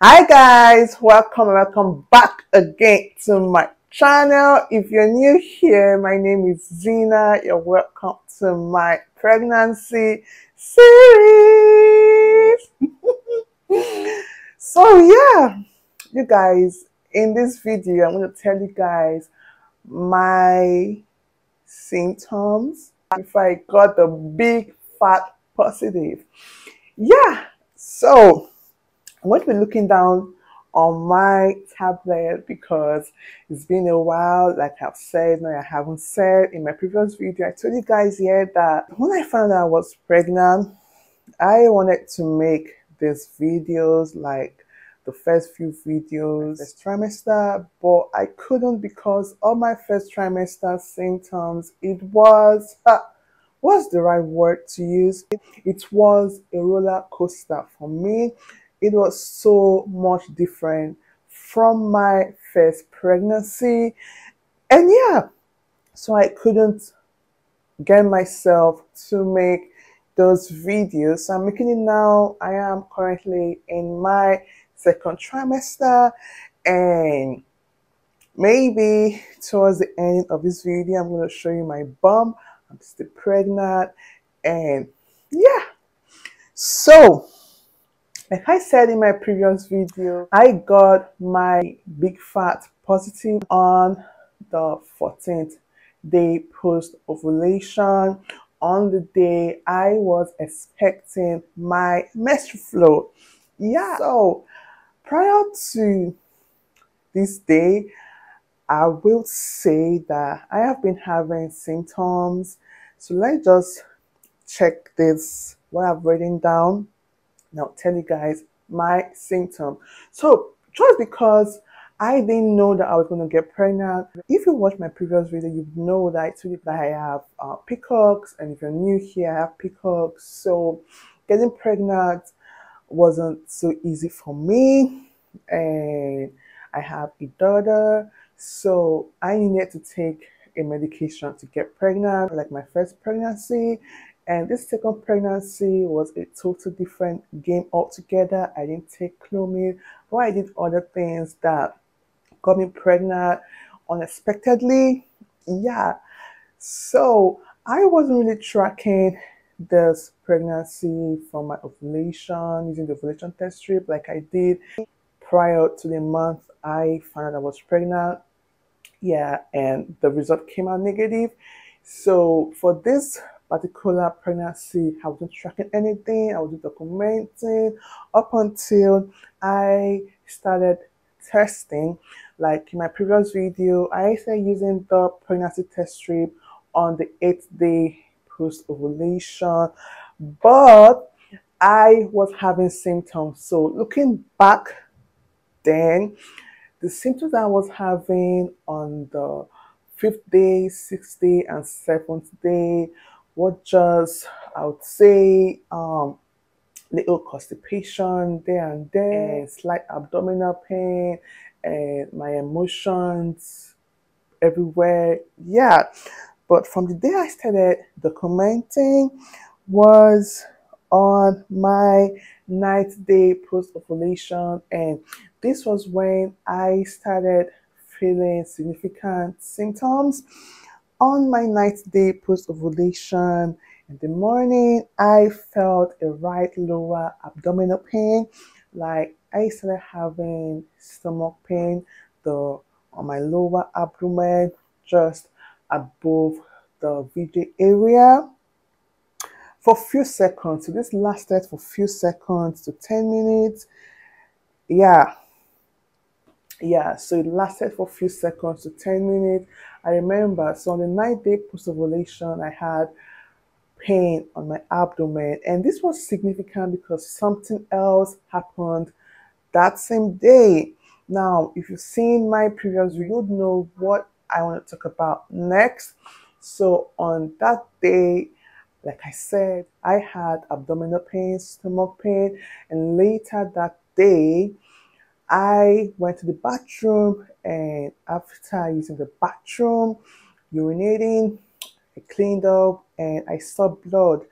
Hi guys, welcome back again to my channel. If you're new here, my name is Zina. You're welcome to my pregnancy series. So yeah, you guys, in this video I'm going to tell you guys my symptoms if I got the big fat positive. Yeah, so I'm going to be looking down on my tablet because it's been a while. Like I've said, no, I haven't said in my previous video. I told you guys here that when I found out I was pregnant, I wanted to make these videos like the first few videos this trimester, but I couldn't because of my first trimester symptoms. It was what's the right word to use? It was a roller coaster for me. It was so much different from my first pregnancy. And yeah, so I couldn't get myself to make those videos. So I'm making it now. I am currently in my second trimester, and maybe towards the end of this video, I'm going to show you my bum. I'm still pregnant, and yeah. So, like I said in my previous video, I got my big fat positive on the 14th day post ovulation, on the day I was expecting my menstrual flow. Yeah, so prior to this day, I will say that I have been having symptoms. So let's just check this, what I've written down. Now tell you guys my symptom. So just because I didn't know that I was going to get pregnant, if you watch my previous video, you know that I told you that I have PCOS, and if you're new here, I have PCOS. So getting pregnant wasn't so easy for me, and I have a daughter, so I needed to take a medication to get pregnant, like my first pregnancy. And this second pregnancy was a total different game altogether. I didn't take Clomid, but I did other things that got me pregnant unexpectedly. Yeah, so I wasn't really tracking this pregnancy from my ovulation using the ovulation test strip like I did prior to the month I found out I was pregnant. Yeah, and the result came out negative. So for this particular pregnancy, I wasn't tracking anything, I wasn't documenting up until I started testing. Like in my previous video, I started using the pregnancy test strip on the 8th day post ovulation, but I was having symptoms. So looking back then, the symptoms I was having on the 5th day, 6th day, and 7th day were just, I would say, little constipation there and there, slight abdominal pain, and my emotions everywhere. Yeah. But from the day I started documenting was on my 9th day post ovulation, and this was when I started feeling significant symptoms. On my 9th day post ovulation, in the morning, I felt a right lower abdominal pain, like I started having stomach pain, the on my lower abdomen, just above the VJ area for a few seconds. So this lasted for a few seconds to 10 minutes. Yeah, so it lasted for a few seconds to 10 minutes. I remember, so on the 9th day post ovulation, I had pain on my abdomen, and this was significant because something else happened that same day. Now, if you've seen my previous video, you would know what I want to talk about next. So on that day, like I said, I had abdominal pain, stomach pain, and later that day, I went to the bathroom, and after using the bathroom, urinating, I cleaned up and I saw blood.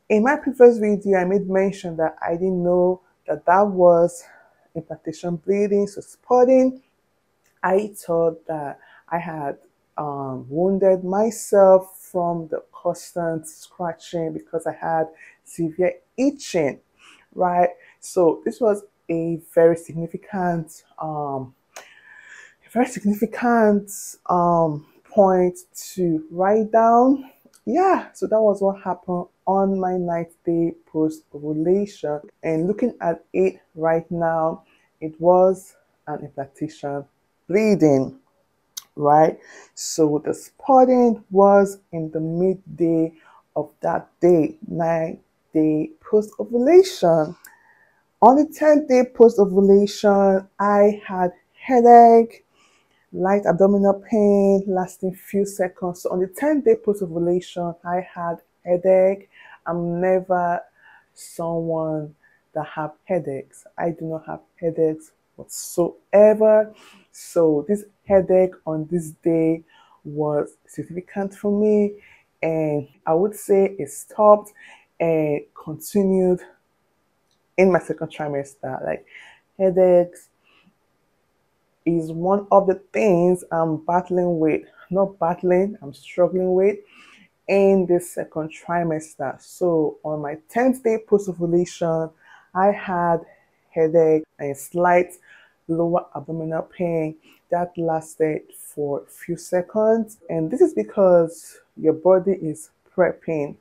In my previous video, I made mention that I didn't know that that was implantation bleeding, so spotting. I thought that I had wounded myself from the constant scratching because I had severe itching, right? So this was a very significant point to write down. Yeah, so that was what happened on my 9th day post ovulation. And looking at it right now, it was an implantation bleeding, right? So the spotting was in the midday of that day, 9th day post ovulation. On the 10th day post ovulation, I had headache, light abdominal pain lasting few seconds. So on the 10th day post ovulation, I had headache. I'm never someone that have headaches. I do not have headaches whatsoever. So this headache on this day was significant for me, and I would say it stopped and continued in my second trimester. Like, headaches is one of the things I'm battling with, not battling, I'm struggling with in this second trimester. So on my 10th day post ovulation, I had headache and slight lower abdominal pain that lasted for a few seconds. And this is because your body is prepping.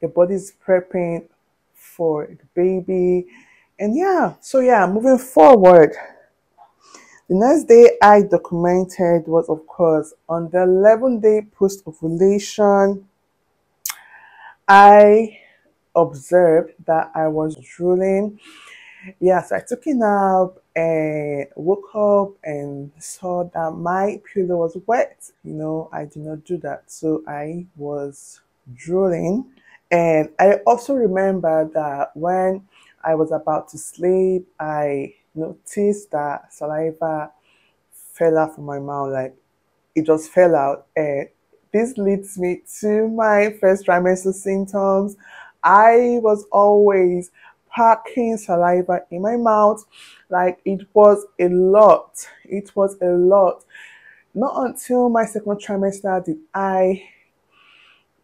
Your body is prepping for the baby. And yeah, moving forward. The next day I documented was, of course, on the 11th day post ovulation. I observed that I was drooling. Yeah, so I took a nap and woke up and saw that my pillow was wet. I did not do that. So I was drooling. And I also remember that when I was about to sleep, I noticed that saliva fell out from my mouth. Like, it just fell out. And this leads me to my first trimester symptoms. I was always packing saliva in my mouth. Like, it was a lot. It was a lot. Not until my second trimester did I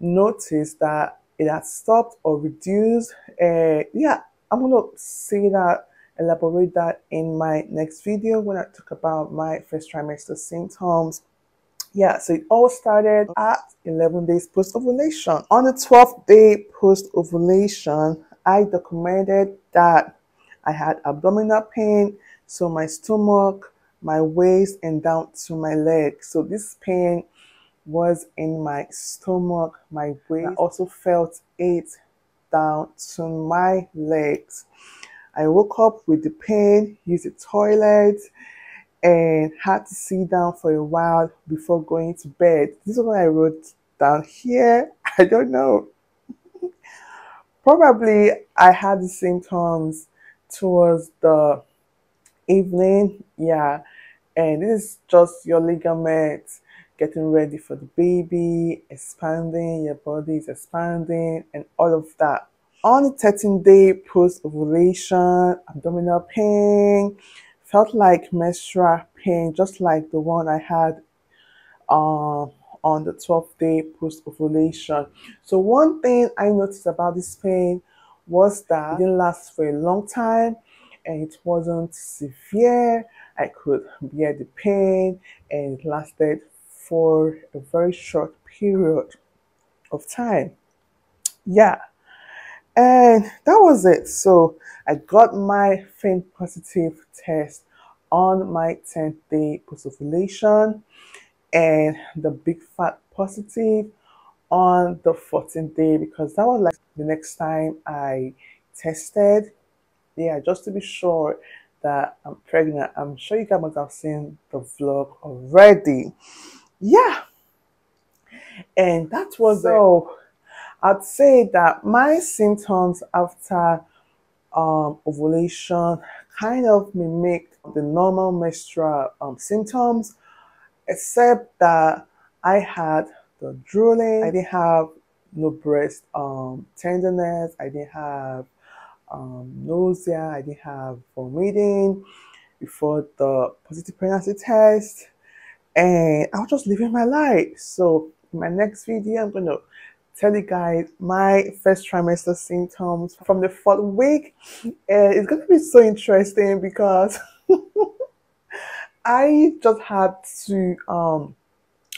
notice that it had stopped or reduced. Yeah, I'm going to say that, elaborate that in my next video when I talk about my first trimester symptoms. Yeah, so it all started at 11 days post ovulation. On the 12th day post ovulation, I documented that I had abdominal pain, so my stomach, my waist, and down to my legs. So this pain was in my stomach, my waist. I also felt it down to my legs. I woke up with the pain, used the toilet, and had to sit down for a while before going to bed. This is what I wrote down here. I don't know. Probably I had the symptoms towards the evening. Yeah. And this is just your ligaments getting ready for the baby, expanding, your body is expanding, and all of that. On the 13th day post ovulation, abdominal pain, felt like menstrual pain, just like the one I had on the 12th day post ovulation. So one thing I noticed about this pain was that it didn't last for a long time and it wasn't severe. I could bear the pain and it lasted for a very short period of time. Yeah. And that was it. So I got my FIN positive test on my 10th day post ovulation and the big fat positive on the 14th day, because that was like the next time I tested. Yeah, just to be sure that I'm pregnant. I'm sure you guys must have seen the vlog already. Yeah, and that was so. I'd say that my symptoms after ovulation kind of mimicked the normal menstrual symptoms, except that I had the drooling. I didn't have no breast tenderness. I didn't have nausea, I didn't have vomiting before the positive pregnancy test, and I was just living my life. So in my next video, I'm gonna tell you guys my first trimester symptoms from the fourth week, and it's gonna be so interesting because I just had to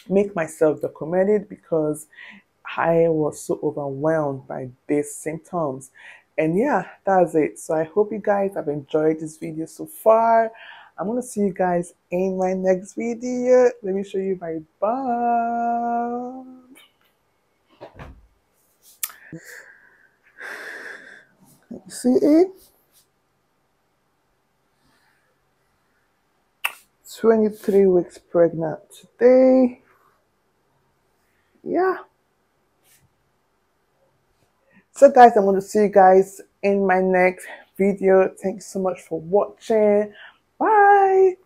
make myself documented because I was so overwhelmed by these symptoms. And yeah, that's it. So I hope you guys have enjoyed this video so far. I'm gonna see you guys in my next video. Let me show you my bum. You see it? 23 weeks pregnant today. Yeah. So guys, I'm going to see you guys in my next video. Thanks so much for watching. Bye.